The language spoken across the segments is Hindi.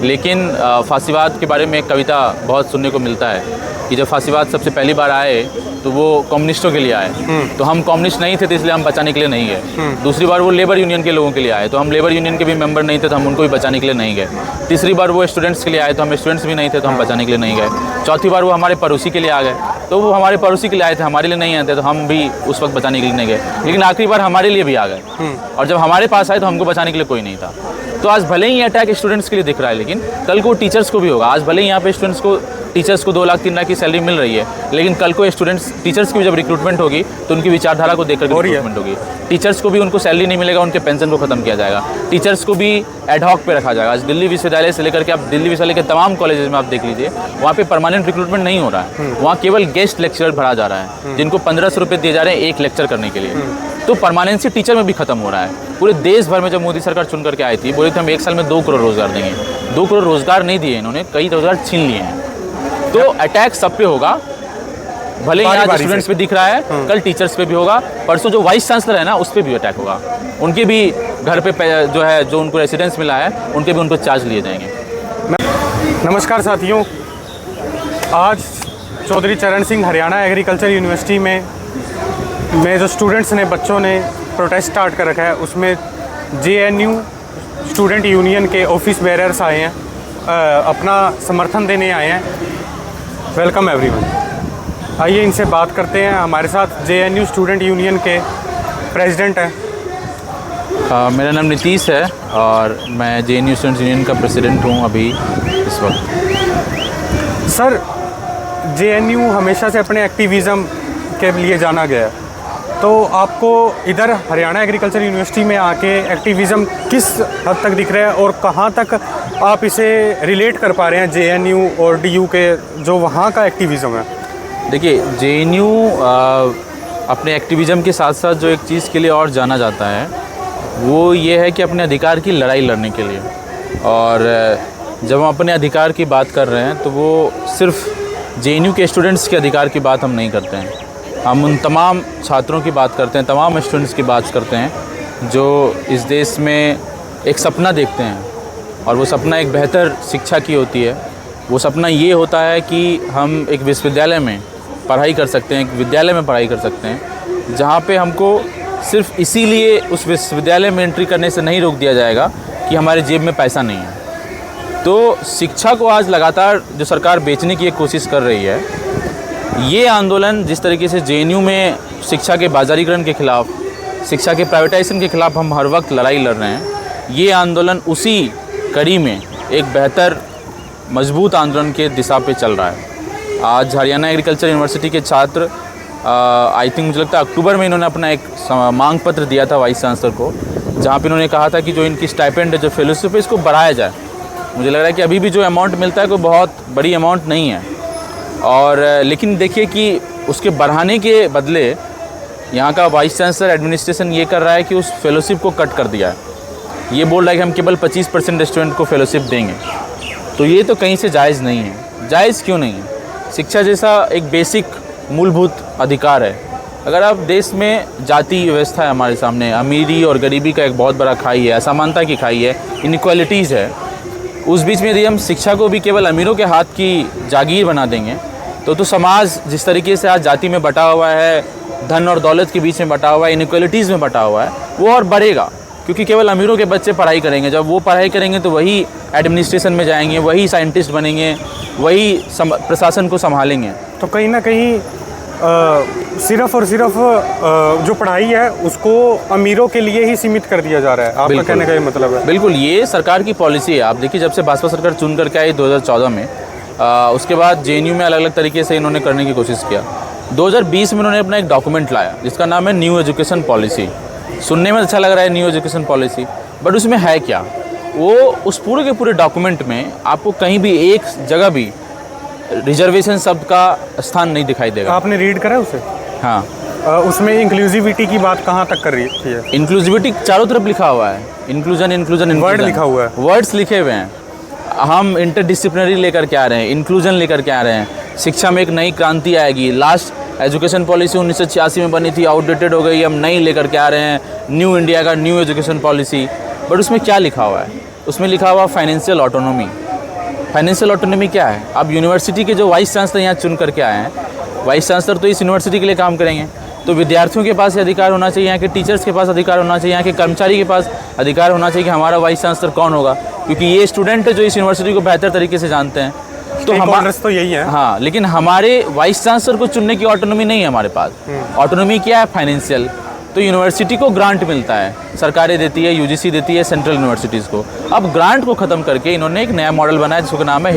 लेकिन फासीवाद के बारे में एक कविता बहुत सुनने को मिलता है कि जब फासीवाद सबसे पहली बार आए तो वो कम्युनिस्टों के लिए आए, तो हम कम्युनिस्ट नहीं थे तो इसलिए हम बचाने के लिए नहीं गए। दूसरी बार वो लेबर यूनियन के लोगों के लिए आए तो हम लेबर यूनियन के भी मेंबर नहीं थे तो हम उनको भी बचाने के लिए नहीं गए। तीसरी बार वो स्टूडेंट्स के लिए आए तो हम स्टूडेंट्स भी नहीं थे तो हम बचाने के लिए नहीं गए। चौथी बार वो हमारे पड़ोसी के लिए आ गए तो वो हमारे पड़ोसी के लिए आए थे, हमारे लिए नहीं आए थे तो हम भी उस वक्त बचाने के लिए नहीं गए। लेकिन आखिरी बार हमारे लिए भी आ गए और जब हमारे पास आए तो हमको बचाने के लिए कोई नहीं था। तो आज भले ही अटैक स्टूडेंट्स के लिए दिख रहा है लेकिन कल को टीचर्स को भी होगा। आज भले ही यहाँ पे टीचर्स को 2 लाख 3 लाख की सैलरी मिल रही है, लेकिन कल को टीचर्स की भी जब रिक्रूटमेंट होगी तो उनकी विचारधारा को देखकर रिक्रूटमेंट होगी। टीचर्स को भी उनको सैलरी नहीं मिलेगा, उनके पेंशन को खत्म किया जाएगा। टीचर्स को भी एडहॉक पे रखा जाएगा। आज दिल्ली विश्वविद्यालय से लेकर के आप दिल्ली विश्वविद्यालय के तमाम कॉलेजेस में आप देख लीजिए, वहाँ पे परमानेंट रिक्रूटमेंट नहीं हो रहा है। वहाँ केवल गेस्ट लेक्चरर भरा जा रहा है जिनको 1500 रुपये दिए जा रहे हैं एक लेक्चर करने के लिए। तो परमानेंसी टीचर में भी खत्म हो रहा है। पूरे देश भर में जब मोदी सरकार चुन करके आई थी, बोले थे हम 1 साल में 2 करोड़ रोजगार देंगे। 2 करोड़ रोजगार नहीं दिए इन्होंने, कई रोजगार छीन लिए हैं। तो अटैक सब पे होगा, भले ही आज स्टूडेंट्स पे दिख रहा है, कल टीचर्स पे भी होगा। परसों जो वाइस चांसलर है ना, उस पर भी अटैक होगा। उनके भी घर पे जो है, जो उनको रेसिडेंस मिला है, उनके भी उनको चार्ज लिए जाएंगे। नमस्कार साथियों, आज चौधरी चरण सिंह हरियाणा एग्रीकल्चर यूनिवर्सिटी में जो स्टूडेंट्स ने, बच्चों ने प्रोटेस्ट स्टार्ट कर रखा है, उसमें JNU स्टूडेंट यूनियन के ऑफिस बेरर्स आए हैं, अपना समर्थन देने आए हैं। Welcome everyone. आइए इनसे बात करते हैं। हमारे साथ JNU स्टूडेंट यूनियन के प्रेसिडेंट हैं। मेरा नाम नीतीश है और मैं JNU स्टूडेंट यूनियन का प्रेसिडेंट हूँ अभी इस वक्त। सर, JNU हमेशा से अपने एक्टिविज़म के लिए जाना गया है, तो आपको इधर हरियाणा एग्रीकल्चर यूनिवर्सिटी में आके एक्टिविज़म किस हद तक दिख रहा है और कहाँ तक आप इसे रिलेट कर पा रहे हैं JNU और DU के जो वहाँ का एक्टिविज़म है? देखिए, JNU अपने एक्टिविज़म के साथ साथ जो एक चीज़ के लिए और जाना जाता है वो ये है कि अपने अधिकार की लड़ाई लड़ने के लिए। और जब हम अपने अधिकार की बात कर रहे हैं तो वो सिर्फ JNU के स्टूडेंट्स के अधिकार की बात हम नहीं करते हैं, हम उन तमाम छात्रों की बात करते हैं, तमाम स्टूडेंट्स की बात करते हैं जो इस देश में एक सपना देखते हैं। और वो सपना एक बेहतर शिक्षा की होती है। वो सपना ये होता है कि हम एक विश्वविद्यालय में पढ़ाई कर सकते हैं, एक विद्यालय में पढ़ाई कर सकते हैं जहाँ पे हमको सिर्फ इसीलिए उस विश्वविद्यालय में एंट्री करने से नहीं रोक दिया जाएगा कि हमारे जेब में पैसा नहीं है। तो शिक्षा को आज लगातार जो सरकार बेचने की एक कोशिश कर रही है, ये आंदोलन जिस तरीके से JNU में शिक्षा के बाजारीकरण के ख़िलाफ़, शिक्षा के प्राइवेटाइजेशन के ख़िलाफ़ हम हर वक्त लड़ाई लड़ रहे हैं, ये आंदोलन उसी कड़ी में एक बेहतर मजबूत आंदोलन के दिशा पे चल रहा है। आज हरियाणा एग्रीकल्चर यूनिवर्सिटी के छात्र आई थिंक मुझे लगता है अक्टूबर में इन्होंने अपना एक मांग पत्र दिया था वाइस चांसलर को, जहाँ पे इन्होंने कहा था कि जो इनकी स्टाइपेंड है, जो फेलोशिप है, इसको बढ़ाया जाए। मुझे लग रहा है कि अभी भी जो अमाउंट मिलता है कोई बहुत बड़ी अमाउंट नहीं है। और लेकिन देखिए कि उसके बढ़ाने के बदले यहाँ का वाइस चांसलर एडमिनिस्ट्रेशन ये कर रहा है कि उस फेलोशिप को कट कर दिया है। ये बोल रहा है कि हम केवल 25% स्टूडेंट को फेलोशिप देंगे। तो ये तो कहीं से जायज़ नहीं है। जायज़ क्यों नहीं है? शिक्षा जैसा एक बेसिक मूलभूत अधिकार है। अगर आप देश में जाति व्यवस्था है हमारे सामने, अमीरी और गरीबी का एक बहुत बड़ा खाई है, असमानता की खाई है, इनइक्वालिटीज़ है, उस बीच में यदि हम शिक्षा को भी केवल अमीरों के हाथ की जागीर बना देंगे तो समाज जिस तरीके से आज जाति में बटा हुआ है, धन और दौलत के बीच में बटा हुआ है, इनइक्वालिटीज़ में बटा हुआ है, वो और बढ़ेगा। क्योंकि केवल अमीरों के बच्चे पढ़ाई करेंगे, जब वो पढ़ाई करेंगे तो वही एडमिनिस्ट्रेशन में जाएंगे, वही साइंटिस्ट बनेंगे, वही प्रशासन को संभालेंगे। तो कहीं ना कहीं सिर्फ और सिर्फ जो पढ़ाई है उसको अमीरों के लिए ही सीमित कर दिया जा रहा है, आपका कहने का ये मतलब है? बिल्कुल, ये सरकार की पॉलिसी है। आप देखिए, जब से भाजपा सरकार चुन करके आई 2014 में, उसके बाद JNU में अलग अलग तरीके से इन्होंने करने की कोशिश किया। 2020 में इन्होंने अपना एक डॉक्यूमेंट लाया जिसका नाम है न्यू एजुकेशन पॉलिसी। सुनने में अच्छा लग रहा है न्यू एजुकेशन पॉलिसी, बट उसमें है क्या? वो उस पूरे के पूरे डॉक्यूमेंट में आपको कहीं भी एक जगह भी रिजर्वेशन शब्द का स्थान नहीं दिखाई देगा। आपने रीड करा उसे? हाँ। उसमें इंक्लूसिविटी की बात कहाँ तक कर रही है? इंक्लूसिविटी चारों तरफ लिखा हुआ है। इंक्लूजन वर्ड लिखा हुआ है, वर्ड्स लिखे हुए हैं। हम इंटरडिसिप्लिनरी लेकर के आ रहे हैं, इंक्लूजन लेकर के आ रहे हैं, शिक्षा में एक नई क्रांति आएगी। लास्ट एजुकेशन पॉलिसी 1986 में बनी थी, आउटडेटेड हो गई, हम नई लेकर के आ रहे हैं, न्यू इंडिया का न्यू एजुकेशन पॉलिसी। बट उसमें क्या लिखा हुआ है? उसमें लिखा हुआ फाइनेंशियल ऑटोनॉमी। फाइनेंशियल ऑटोनॉमी क्या है? अब यूनिवर्सिटी के जो वाइस चांसलर यहाँ चुन करके आए हैं, वाइस चांसलर तो इस यूनिवर्सिटी के लिए काम करेंगे, तो विद्यार्थियों के पास ये अधिकार होना चाहिए, यहाँ के टीचर्स के पास अधिकार होना चाहिए, यहाँ के कर्मचारी के पास अधिकार होना चाहिए कि हमारा वाइस चांसलर कौन होगा, क्योंकि ये स्टूडेंट है जो इस यूनिवर्सिटी को बेहतर तरीके से जानते हैं। तो हमारा तो यही है। हाँ, लेकिन हमारे वाइस चांसलर को चुनने की ऑटोनॉमी नहीं है हमारे पास। ऑटोनॉमी क्या है? फाइनेंशियल। तो यूनिवर्सिटी को ग्रांट मिलता है, सरकारें देती है, यूजीसी देती है सेंट्रल यूनिवर्सिटीज़ को। अब ग्रांट को ख़त्म करके इन्होंने एक नया मॉडल बनाया जिसका नाम है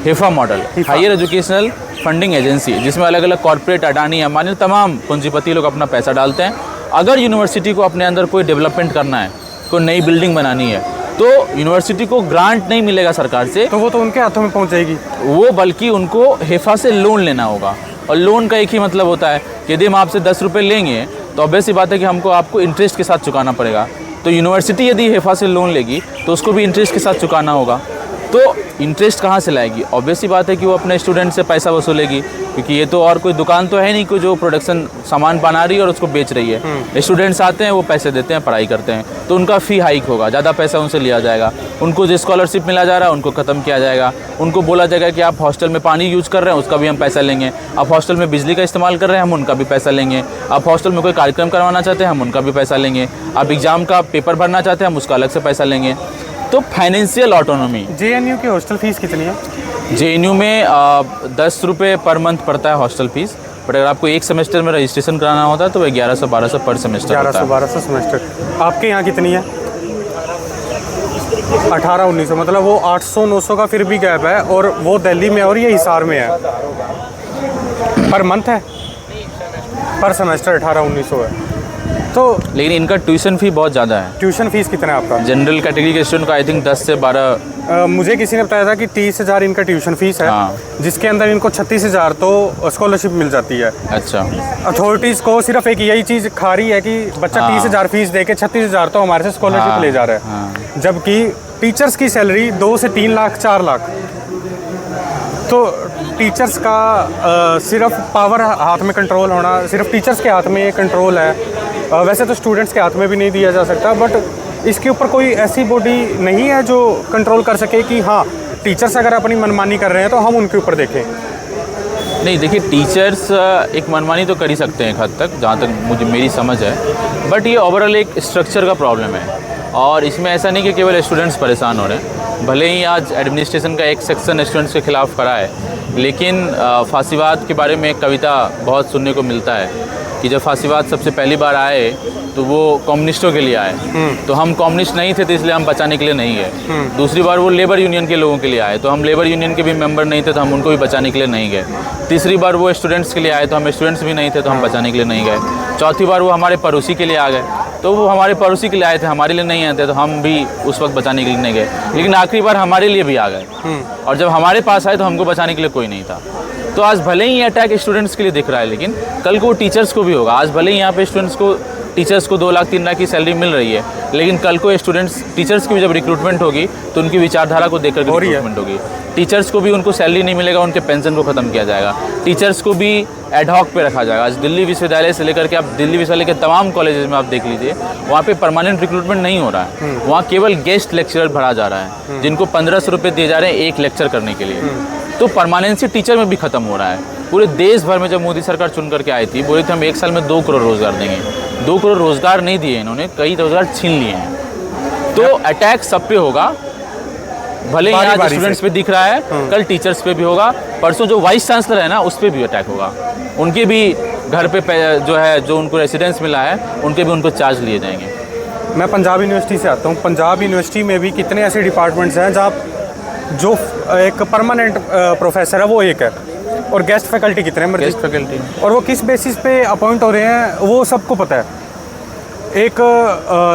HEFA model, higher educational funding agency, जिसमें अलग अलग कॉर्पोरेट, अडानी, अंबानी, तमाम पूंजीपति लोग अपना पैसा डालते हैं। अगर यूनिवर्सिटी को अपने अंदर कोई डेवलपमेंट करना है, कोई नई बिल्डिंग बनानी है, तो यूनिवर्सिटी को ग्रांट नहीं मिलेगा सरकार से, तो वो तो उनके हाथों में पहुंच जाएगी। वो बल्कि उनको हिफा से लोन लेना होगा। और लोन का एक ही मतलब होता है कि यदि हम आपसे 10 रुपये लेंगे तो ऑब्वियस सी बात है कि आपको इंटरेस्ट के साथ चुकाना पड़ेगा। तो यूनिवर्सिटी यदि हिफा से लोन लेगी तो उसको भी इंटरेस्ट के साथ चुकाना होगा। तो इंटरेस्ट कहाँ से लाएगी? ऑब्वियस सी बात है कि वो अपने स्टूडेंट से पैसा वसूलेगी, क्योंकि ये तो और कोई दुकान तो है नहीं कि जो प्रोडक्शन सामान बना रही है और उसको बेच रही है। स्टूडेंट्स आते हैं, वो पैसे देते हैं, पढ़ाई करते हैं, तो उनका फ़ी हाइक होगा, ज़्यादा पैसा उनसे लिया जाएगा। उनको जो स्कॉलरशिप मिला जा रहा है उनको ख़त्म किया जाएगा। उनको बोला जाएगा कि आप हॉस्टल में पानी यूज़ कर रहे हैं, उसका भी हम पैसा लेंगे। आप हॉस्टल में बिजली का इस्तेमाल कर रहे हैं, हम उनका भी पैसा लेंगे। आप हॉस्टल में कोई कार्यक्रम करवाना चाहते हैं, हम उनका भी पैसा लेंगे। आप एग्ज़ाम का पेपर भरना चाहते हैं, हम उसका अलग से पैसा लेंगे। तो फाइनेंशियल ऑटोनॉमी। जेएनयू की हॉस्टल फीस कितनी है? जेएनयू में 10 रुपये पर मंथ पड़ता है हॉस्टल फीस, बट अगर आपको एक सेमेस्टर में रजिस्ट्रेशन कराना होता है तो वह 1100-1200 पर सेमेस्टर होता है। 1100-1200 सेमेस्टर। आपके यहाँ कितनी है? 1800-1900, मतलब वो 800-900 का फिर भी गैप है, और वो दिल्ली में और ये हिसार में है। पर मंथ है, पर सेमेस्टर 1800-1900 है। तो लेकिन इनका ट्यूशन फ़ी बहुत ज़्यादा है। ट्यूशन फीस कितना है आपका? जनरल कैटेगरी के स्टूडेंट का आई थिंक 10 से 12। मुझे किसी ने बताया था कि 30,000 इनका ट्यूशन फीस है। हाँ। जिसके अंदर इनको 36,000 तो स्कॉलरशिप मिल जाती है। अच्छा। अथॉरिटीज़ को सिर्फ एक यही चीज़ खा रही है कि बच्चा 30,000 फीस दे के 36,000 तो हमारे से स्कॉलरशिप ले जा रहा है। जबकि टीचर्स की सैलरी 2 से 3 लाख 4 लाख। तो टीचर्स का सिर्फ पावर हाथ में कंट्रोल होना, सिर्फ टीचर्स के हाथ में ये कंट्रोल है। वैसे तो स्टूडेंट्स के हाथ में भी नहीं दिया जा सकता, बट इसके ऊपर कोई ऐसी बॉडी नहीं है जो कंट्रोल कर सके कि हाँ, टीचर्स अगर अपनी मनमानी कर रहे हैं तो हम उनके ऊपर देखें। नहीं, देखिए, टीचर्स एक मनमानी तो कर ही सकते हैं एक हद तक, जहाँ तक मेरी समझ है, बट ये ओवरऑल एक स्ट्रक्चर का प्रॉब्लम है। और इसमें ऐसा नहीं कि केवल स्टूडेंट्स परेशान हो रहे हैं। भले ही आज एडमिनिस्ट्रेशन का एक सेक्शन स्टूडेंट्स के खिलाफ खड़ा है, लेकिन फासीवाद के बारे में एक कविता बहुत सुनने को मिलता है कि जब फासीवाद सबसे पहली बार आए तो वो कम्युनिस्टों के लिए आए, तो हम कम्युनिस्ट नहीं थे तो इसलिए हम बचाने के लिए नहीं गए। दूसरी बार वो लेबर यूनियन के लोगों के लिए आए, तो हम लेबर यूनियन के भी मेंबर नहीं थे तो हम उनको भी बचाने के लिए नहीं गए। तीसरी बार वो स्टूडेंट्स के लिए आए, तो हम स्टूडेंट्स भी नहीं थे तो हम बचाने के लिए नहीं गए। चौथी बार वो हमारे पड़ोसी के लिए आ गए, तो वो हमारे पड़ोसी के लिए आए थे, हमारे लिए नहीं आए थे, तो हम भी उस वक्त बचाने के लिए नहीं गए। लेकिन आखिरी बार हमारे लिए भी आ गए, और जब हमारे पास आए तो हमको बचाने के लिए कोई नहीं था। तो आज भले ही ये अटैक स्टूडेंट्स के लिए दिख रहा है, लेकिन कल को टीचर्स को भी होगा। आज भले ही यहाँ पे टीचर्स को 2 लाख 3 लाख की सैलरी मिल रही है, लेकिन कल को टीचर्स की भी जब रिक्रूटमेंट होगी तो उनकी विचारधारा को देखकर रिक्रूटमेंट होगी। टीचर्स को भी उनको सैलरी नहीं मिलेगा, उनके पेंशन को ख़त्म किया जाएगा। टीचर्स को भी एडहॉक पे रखा जाएगा। आज दिल्ली विश्वविद्यालय से लेकर के आप दिल्ली विश्वविद्यालय के तमाम कॉलेजेस में आप देख लीजिए, वहाँ पे परमानेंट रिक्रूटमेंट नहीं हो रहा है। वहाँ केवल गेस्ट लेक्चरर भरा जा रहा है, जिनको 1500 रुपये दिए जा रहे हैं एक लेक्चर करने के लिए। तो परमानेंसी टीचर में भी ख़त्म हो रहा है। पूरे देश भर में जब मोदी सरकार चुन करके आई थी, बोली थी हम 1 साल में 2 करोड़ रोज़गार देंगे। 2 करोड़ रोज़गार नहीं दिए इन्होंने, कई रोज़गार छीन लिए हैं। तो अटैक सब पे होगा, भले ही आज स्टूडेंट्स पे दिख रहा है, कल टीचर्स पे भी होगा। परसों जो वाइस चांसलर है ना, उस पर भी अटैक होगा। उनके भी घर पे जो उनको रेसिडेंस मिला है, उनके भी उनको चार्ज लिए जाएंगे। मैं पंजाब यूनिवर्सिटी से आता हूँ। पंजाब यूनिवर्सिटी में भी कितने ऐसे डिपार्टमेंट्स हैं जहाँ जो एक परमानेंट प्रोफेसर है वो एक है, और गेस्ट फैकल्टी कितने हैं? गेस्ट फैकल्टी, और वो किस बेसिस पे अपॉइंट हो रहे हैं वो सबको पता है।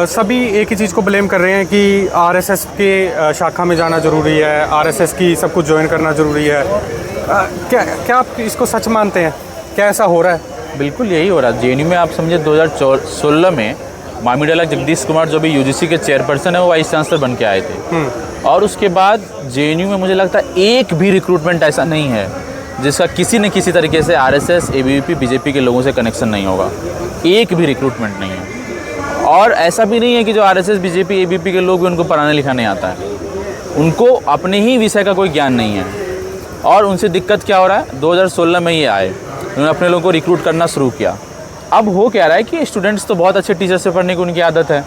सभी एक ही चीज़ को ब्लेम कर रहे हैं कि आरएसएस के शाखा में जाना ज़रूरी है, आरएसएस की सब कुछ ज्वाइन करना ज़रूरी है। क्या आप इसको सच मानते हैं? क्या ऐसा हो रहा है? बिल्कुल यही हो रहा है। जेएनयू में आप समझे 2016 में मामिडाला जगदीश कुमार जो भी यूजीसी के चेयरपर्सन है, वो वाइस चांसलर बन के आए थे। और उसके बाद जेएनयू में मुझे लगता है एक भी रिक्रूटमेंट ऐसा नहीं है जिसका किसी न किसी तरीके से आरएसएस, एबीवीपी, बीजेपी के लोगों से कनेक्शन नहीं होगा। एक भी रिक्रूटमेंट नहीं है। और ऐसा भी नहीं है कि जो आरएसएस, बीजेपी, एबीवीपी के लोग भी उनको पढ़ाने लिखाने आता है। उनको अपने ही विषय का कोई ज्ञान नहीं है। और उनसे दिक्कत क्या हो रहा है, 2016 में ये आए, उन्होंने अपने लोगों को रिक्रूट करना शुरू किया। अब हो क्या रहा है कि स्टूडेंट्स तो बहुत अच्छे टीचर से पढ़ने की उनकी आदत है।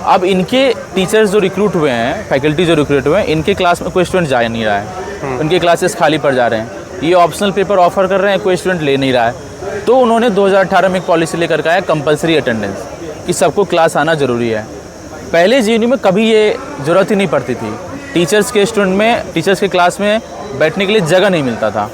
अब इनके टीचर्स जो रिक्रूट हुए हैं, फैकल्टी जो रिक्रूट हुए हैं, इनके क्लास में कोई स्टूडेंट जा नहीं रहा है, उनके क्लासेस खाली पड़ जा रहे हैं। ये ऑप्शनल पेपर ऑफर कर रहे हैं, कोई स्टूडेंट ले नहीं रहा है। तो उन्होंने 2018 में एक पॉलिसी लेकर के आया कंपलसरी अटेंडेंस, कि सबको क्लास आना ज़रूरी है। पहले जीएनयू में कभी ये ज़रूरत ही नहीं पड़ती थी। टीचर्स के क्लास में बैठने के लिए जगह नहीं मिलता था।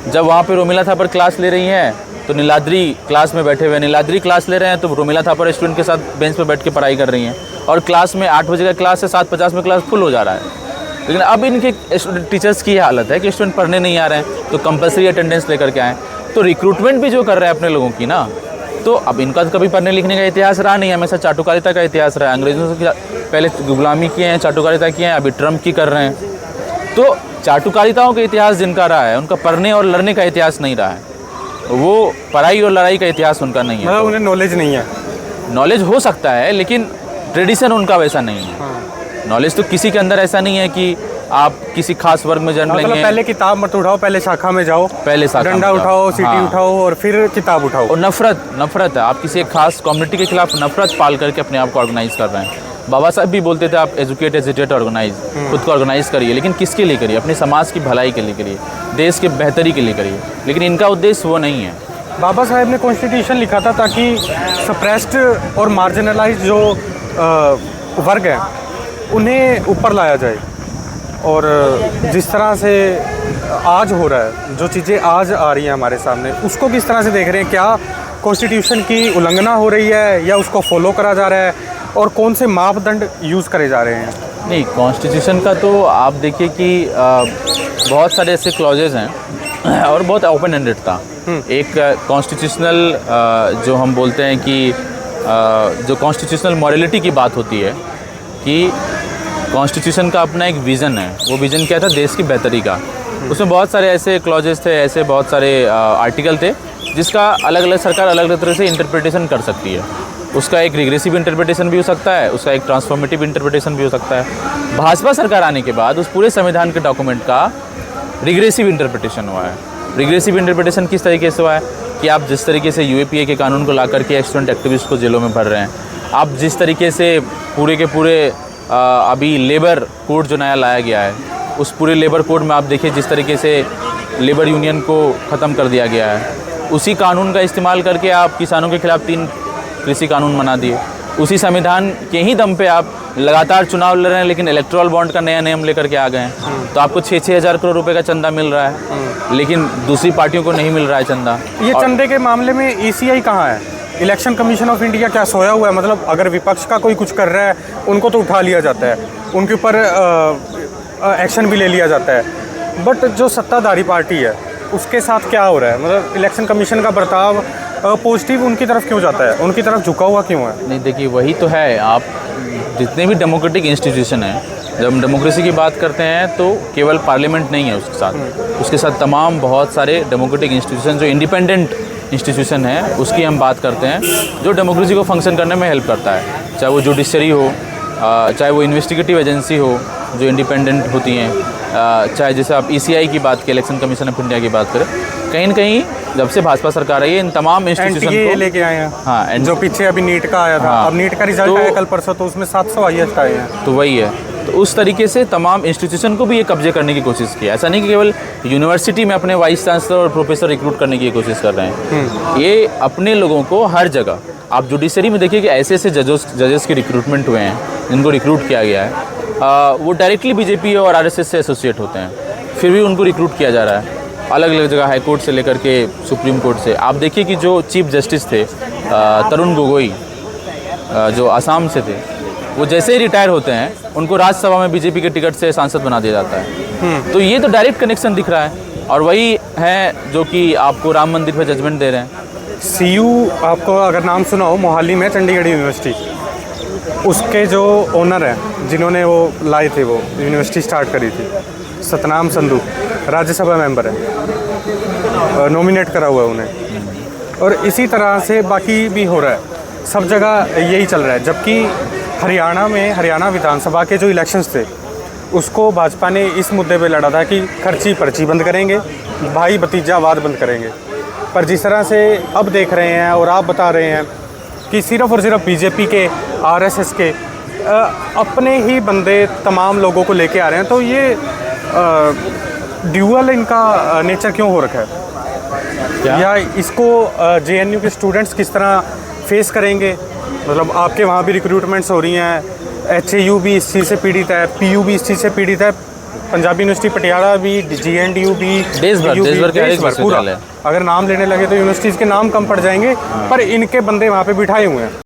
जब वहाँ पे रोमिला थापर क्लास ले रही हैं तो नीलाद्री क्लास में बैठे हुए, नीलाद्री क्लास ले रहे हैं तो रोमिला थापर स्टूडेंट के साथ बेंच पर बैठ के पढ़ाई कर रही हैं। और क्लास में 8 बजे का क्लास है, 7:50 में क्लास फुल हो जा रहा है। लेकिन अब इनके टीचर्स की हालत है कि स्टूडेंट पढ़ने नहीं आ रहे हैं, तो कंपलसरी अटेंडेंस लेकर के आएँ। तो रिक्रूटमेंट भी जो कर रहे हैं अपने लोगों की ना, तो अब इनका तो कभी पढ़ने लिखने का इतिहास रहा नहीं है, हमेशा चाटुकारिता का इतिहास रहा है। अंग्रेज़ों से पहले गुलामी किए हैं, चाटुकारिता किए हैं, अभी ट्रम्प की कर रहे हैं। तो चाटुकारिताओं का इतिहास जिनका रहा है, उनका पढ़ने और लड़ने का इतिहास नहीं रहा है। वो पढ़ाई और लड़ाई का इतिहास उनका नहीं है। मतलब उन्हें नॉलेज नहीं है। नॉलेज हो सकता है, लेकिन ट्रेडिशन उनका वैसा नहीं है। नॉलेज तो किसी के अंदर ऐसा नहीं है कि आप किसी खास वर्ग में जन्म लेंगे। पहले किताब मत उठाओ, पहले शाखा में जाओ, पहले शाखा डंडा उठाओ, सीटी उठाओ और फिर किताब उठाओ। और नफरत है, आप किसी एक खास कम्युनिटी के खिलाफ नफरत पाल करके अपने आप को ऑर्गेनाइज कर रहे हैं। बाबा साहब भी बोलते थे आप एजुकेट, एजुटेट, ऑर्गेनाइज, खुद को ऑर्गेनाइज करिए। लेकिन किसके लिए करिए? अपने समाज की भलाई के लिए करिए, देश के बेहतरी के लिए करिए। लेकिन इनका उद्देश्य वो नहीं है। बाबा साहब ने कॉन्स्टिट्यूशन लिखा था ताकि सप्रेस्ड और मार्जिनलाइज जो वर्ग हैं उन्हें ऊपर लाया जाए। और जिस तरह से आज हो रहा है, जो चीज़ें आज आ रही हैं हमारे सामने, उसको किस तरह से देख रहे हैं? क्या कॉन्स्टिट्यूशन की उल्लंघना हो रही है या उसको फॉलो करा जा रहा है? और कौन से मापदंड यूज़ करे जा रहे हैं? नहीं, कॉन्स्टिट्यूशन का तो आप देखिए कि बहुत सारे ऐसे क्लॉजेज हैं और बहुत ओपन एंडेड था। एक कॉन्स्टिट्यूशनल जो हम बोलते हैं कि जो कॉन्स्टिट्यूशनल मॉरलिटी की बात होती है कि कॉन्स्टिट्यूशन का अपना एक विज़न है। वो विज़न क्या था? देश की बेहतरी का। उसमें बहुत सारे ऐसे क्लॉजेस थे, ऐसे बहुत सारे आर्टिकल थे जिसका अलग अलग सरकार अलग अलग तरह से इंटरप्रिटेशन कर सकती है। उसका एक रिग्रेसिव इंटरप्रिटेशन भी हो सकता है, उसका एक ट्रांसफॉर्मेटिव इंटरप्रिटेशन भी हो सकता है। भाजपा सरकार आने के बाद उस पूरे संविधान के डॉक्यूमेंट का रिग्रेसिव इंटरप्रिटेशन हुआ है। रिग्रेसिव इंटरप्रिटेशन किस तरीके से हुआ है कि आप जिस तरीके से यूएपीए के कानून को ला करके स्टूडेंट एक्टिविस्ट को जेलों में भर रहे हैं, आप जिस तरीके से पूरे के पूरे अभी लेबर कोड जो नया लाया गया है, उस पूरे लेबर कोड में आप देखिए जिस तरीके से लेबर यूनियन को ख़त्म कर दिया गया है, उसी कानून का इस्तेमाल करके आप किसानों के खिलाफ 3 कृषि कानून बना दिए। उसी संविधान के ही दम पे आप लगातार चुनाव लड़ रहे हैं, लेकिन इलेक्टोरल बॉन्ड का नया नियम लेकर के आ गए हैं। तो आपको 6-6 हज़ार करोड़ रुपए का चंदा मिल रहा है, लेकिन दूसरी पार्टियों को नहीं मिल रहा है चंदा। ये चंदे के मामले में ECI कहाँ है? इलेक्शन कमीशन ऑफ इंडिया क्या सोया हुआ है? मतलब अगर विपक्ष का कोई कुछ कर रहा है उनको तो उठा लिया जाता है, उनके ऊपर एक्शन भी ले लिया जाता है। बट जो सत्ताधारी पार्टी है उसके साथ क्या हो रहा है? मतलब इलेक्शन कमीशन का बर्ताव पॉजिटिव उनकी तरफ क्यों जाता है? उनकी तरफ झुका हुआ क्यों है? नहीं, देखिए वही तो है। आप जितने भी डेमोक्रेटिक इंस्टीट्यूशन हैं, जब हम डेमोक्रेसी की बात करते हैं तो केवल पार्लियामेंट नहीं है उसके साथ तमाम बहुत सारे डेमोक्रेटिक इंस्टीट्यूशन जो इंडिपेंडेंट इंस्टीट्यूशन है उसकी हम बात करते हैं, जो डेमोक्रेसी को फंक्शन करने में हेल्प करता है। चाहे वो जुडिशरी हो, चाहे वो इन्वेस्टिगेटिव एजेंसी हो जो इंडिपेंडेंट होती हैं, चाहे जैसे आप ECI की बात करें, इलेक्शन कमीशन ऑफ इंडिया की बात करें, कहीं ना कहीं जब से भाजपा सरकार आई है इन तमाम इंस्टीट्यूशन को लेके आए हैं। हाँ, जो पीछे अभी नीट का आया था, हाँ, अब नीट का रिजल्ट आया कल परसों, तो उसमें 700 हाईएस्ट आए हैं। तो वही है। तो उस तरीके से तमाम इंस्टीट्यूशन को भी ये कब्जे करने की कोशिश की। ऐसा नहीं कि केवल यूनिवर्सिटी में अपने वाइस चांसलर और प्रोफेसर रिक्रूट करने की कोशिश कर रहे हैं। ये अपने लोगों को हर जगह, आप जुडिशरी में देखिए कि ऐसे ऐसे जजेस के रिक्रूटमेंट हुए हैं जिनको रिक्रूट किया गया है, वो डायरेक्टली बीजेपी और RSS से एसोसिएट होते हैं, फिर भी उनको रिक्रूट किया जा रहा है अलग अलग जगह, हाई कोर्ट से लेकर के सुप्रीम कोर्ट से। आप देखिए कि जो चीफ जस्टिस थे तरुण गोगोई जो आसाम से थे, वो जैसे ही रिटायर होते हैं उनको राज्यसभा में बीजेपी के टिकट से सांसद बना दिया जाता है। तो ये तो डायरेक्ट कनेक्शन दिख रहा है। और वही है जो कि आपको राम मंदिर पर जजमेंट दे रहे हैं। CU आपको अगर नाम सुना हो, मोहाली में चंडीगढ़ यूनिवर्सिटी, उसके जो ओनर हैं जिन्होंने वो लाए थे, वो यूनिवर्सिटी स्टार्ट करी थी, सतनाम संधू राज्यसभा मेंबर है, नॉमिनेट करा हुआ है उन्हें। और इसी तरह से बाकी भी हो रहा है, सब जगह यही चल रहा है। जबकि हरियाणा में, हरियाणा विधानसभा के जो इलेक्शंस थे उसको भाजपा ने इस मुद्दे पे लड़ा था कि खर्ची पर्ची बंद करेंगे, भाई भतीजावाद बंद करेंगे। पर जिस तरह से अब देख रहे हैं और आप बता रहे हैं कि सिर्फ़ और सिर्फ बीजेपी के, आरएसएस के अपने ही बंदे तमाम लोगों को लेके आ रहे हैं, तो ये ड्यूअल इनका नेचर क्यों हो रखा है? या इसको जेएनयू के स्टूडेंट्स किस तरह फेस करेंगे? मतलब आपके वहाँ भी रिक्रूटमेंट्स हो रही हैं, एचएयू भी इस चीज़ से पीड़ित है, पीयू भी इस चीज़ से पीड़ित है, पंजाबी यूनिवर्सिटी पटियाला भी, जीएनडीयू भी, देश भर का पूरा। अगर नाम लेने लगे तो यूनिवर्सिटीज़ के नाम कम पड़ जाएंगे, पर इनके बंदे वहाँ पे बिठाए हुए हैं।